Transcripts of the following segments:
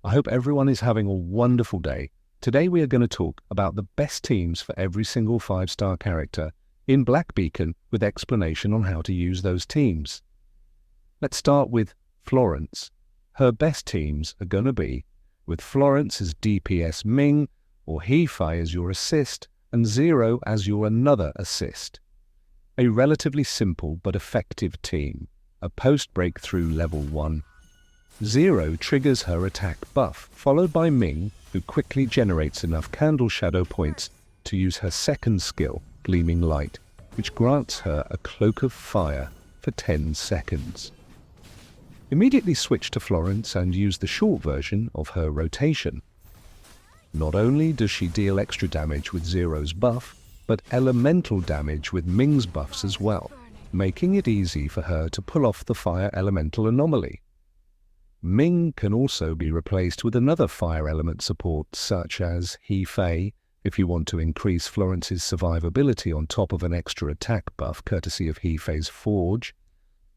I hope everyone is having a wonderful day. Today we are going to talk about the best teams for every single 5-star character in Black Beacon with explanation on how to use those teams. Let's start with Florence. Her best teams are going to be with Florence as DPS Ming, or Shai as your assist, and Zero as your another assist. A relatively simple but effective team, a post-breakthrough level 1. Zero triggers her attack buff, followed by Ming, who quickly generates enough candle shadow points to use her second skill, Gleaming Light, which grants her a cloak of fire for 10 seconds. Immediately switch to Florence and use the short version of her rotation. Not only does she deal extra damage with Zero's buff, but elemental damage with Ming's buffs as well, making it easy for her to pull off the fire elemental anomaly. Ming can also be replaced with another fire element support such as Shai, if you want to increase Florence's survivability on top of an extra attack buff courtesy of Shai's Forge.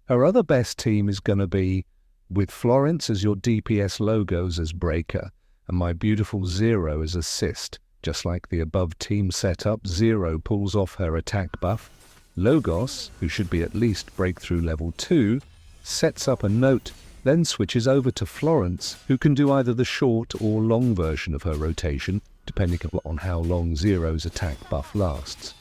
Her other best team is going to be with Florence as your DPS Logos as Breaker, and my beautiful Zero as Assist. Just like the above team setup, Zero pulls off her attack buff. Logos, who should be at least Breakthrough level 2, sets up a note, then switches over to Florence, who can do either the short or long version of her rotation, depending on how long Zero's attack buff lasts.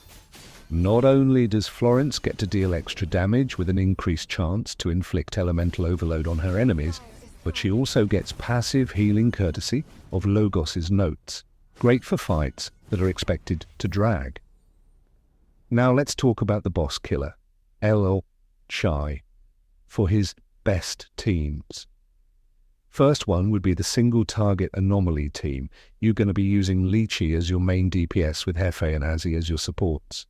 Not only does Florence get to deal extra damage with an increased chance to inflict elemental overload on her enemies, but she also gets passive healing courtesy of Logos's notes, great for fights that are expected to drag. Now let's talk about the boss killer, Shai, for his best teams. First one would be the single target anomaly team. You're going to be using Lychee as your main DPS with Hefe and Azzy as your supports.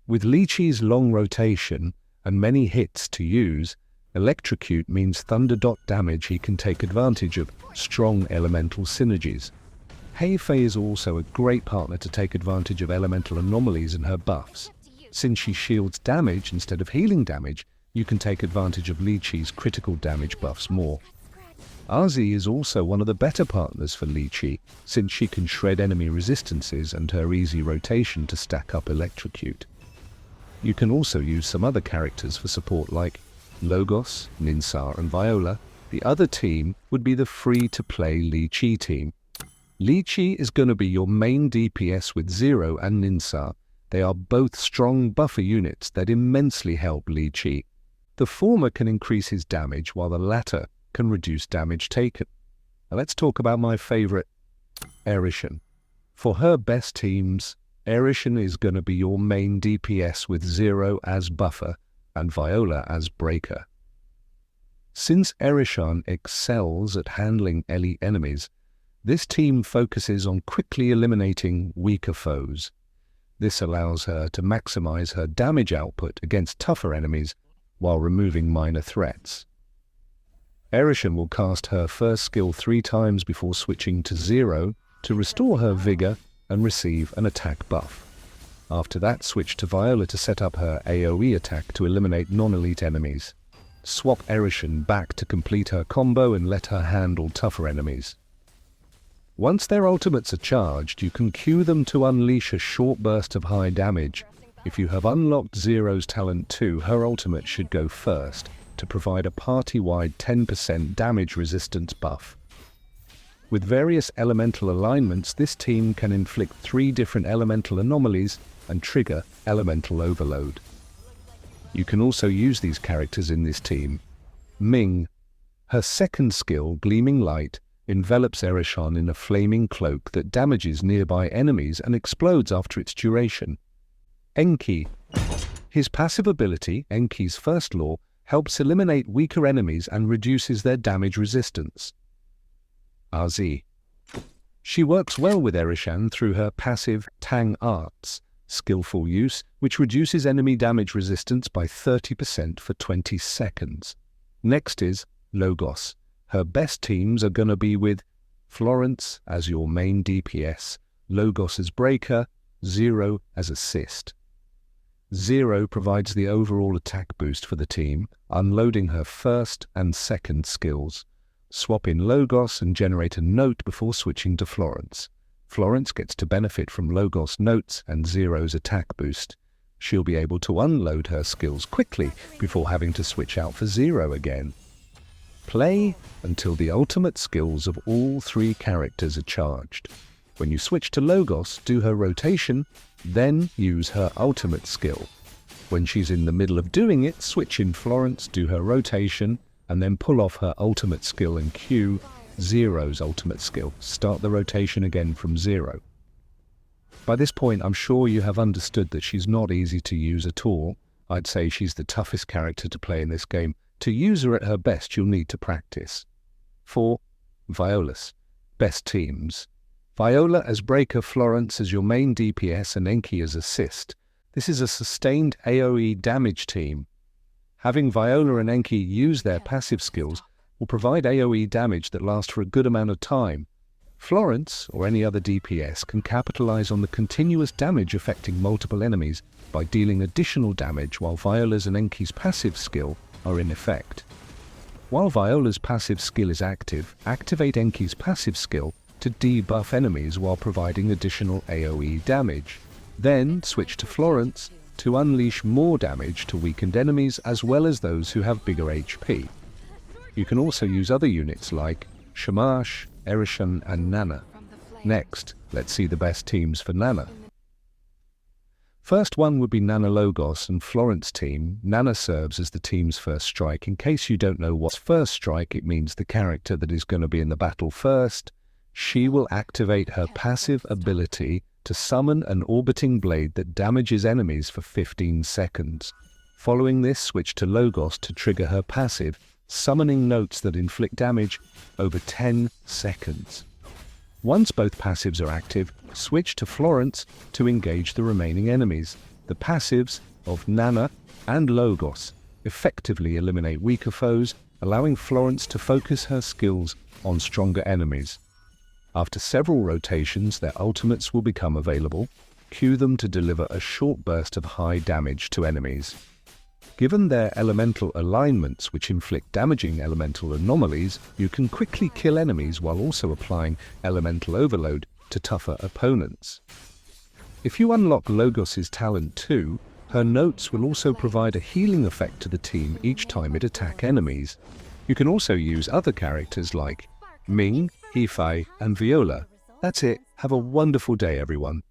With Lychee's long rotation and many hits to use, Electrocute means thunder dot damage. He can take advantage of strong elemental synergies. Hefe is also a great partner to take advantage of elemental anomalies and her buffs. Since she shields damage instead of healing damage, you can take advantage of Lychee's critical damage buffs more. Azzy is also one of the better partners for Lychee, since she can shred enemy resistances and her easy rotation to stack up Electrocute. You can also use some other characters for support like Logos, Ninsar and Viola. The other team would be the free-to-play Lychee team. Lychee is going to be your main DPS with Zero and Ninsar. They are both strong buffer units that immensely help Lychee. The former can increase his damage, while the latter can reduce damage taken. Now let's talk about my favorite, Erishan. For her best teams, Erishan is going to be your main DPS with Zero as buffer and Viola as breaker. Since Erishan excels at handling LE enemies, this team focuses on quickly eliminating weaker foes. This allows her to maximize her damage output against tougher enemies while removing minor threats. Erishan will cast her first skill 3 times before switching to Zero to restore her vigor and receive an attack buff. After that, switch to Viola to set up her AoE attack to eliminate non-elite enemies. Swap Erishan back to complete her combo and let her handle tougher enemies. Once their ultimates are charged, you can cue them to unleash a short burst of high damage. If you have unlocked Zero's talent 2, her ultimate should go first to provide a party-wide 10% damage resistance buff. With various elemental alignments, this team can inflict 3 different elemental anomalies and trigger elemental overload. You can also use these characters in this team. Ming. Her second skill, Gleaming Light, envelops Erishan in a flaming cloak that damages nearby enemies and explodes after its duration. Enki. His passive ability, Enki's first law, helps eliminate weaker enemies and reduces their damage resistance. Azzy. She works well with Erishan through her passive Tang Arts, skillful use, which reduces enemy damage resistance by 30% for 20 seconds. Next is Logos. Her best teams are going to be with Florence as your main DPS, Logos as breaker, Zero as assist. Zero provides the overall attack boost for the team, unloading her first and second skills. swap in Logos and generate a note before switching to Florence. Florence gets to benefit from Logos notes and Zero's attack boost. She'll be able to unload her skills quickly before having to switch out for Zero again. Play until the ultimate skills of all three characters are charged. When you switch to Logos, do her rotation, then use her ultimate skill. When she's in the middle of doing it, switch in Florence, do her rotation, and then pull off her ultimate skill and cue Zero's ultimate skill. Start the rotation again from Zero. By this point, I'm sure you have understood that she's not easy to use at all. I'd say she's the toughest character to play in this game. To use her at her best, you'll need to practice. 4. Viola's best teams. Viola as Breaker, Florence as your main DPS, and Enki as assist. This is a sustained AoE damage team. Having Viola and Enki use their passive skills will provide AoE damage that lasts for a good amount of time. Florence, or any other DPS, can capitalize on the continuous damage affecting multiple enemies by dealing additional damage while Viola's and Enki's passive skill are in effect. While Viola's passive skill is active, activate Enki's passive skill to debuff enemies while providing additional AoE damage. Then switch to Florence to unleash more damage to weakened enemies as well as those who have bigger HP. You can also use other units like Shamash, Erishan and Nana. Next, let's see the best teams for Nana. First one would be Nana Logos and Florence team. Nana serves as the team's first strike. In case you don't know what's first strike, it means the character that is going to be in the battle first. She will activate her passive ability to summon an orbiting blade that damages enemies for 15 seconds. Following this, switch to Logos to trigger her passive, summoning notes that inflict damage over 10 seconds. Once both passives are active, switch to Florence to engage the remaining enemies. The passives of Nana and Logos effectively eliminate weaker foes, allowing Florence to focus her skills on stronger enemies. After several rotations, their ultimates will become available. Cue them to deliver a short burst of high damage to enemies. Given their elemental alignments, which inflict damaging elemental anomalies, you can quickly kill enemies while also applying elemental overload to tougher opponents. If you unlock Logos's talent too, her notes will also provide a healing effect to the team each time it attacks enemies. You can also use other characters like Ming, Shai, and Viola. That's it. Have a wonderful day, everyone.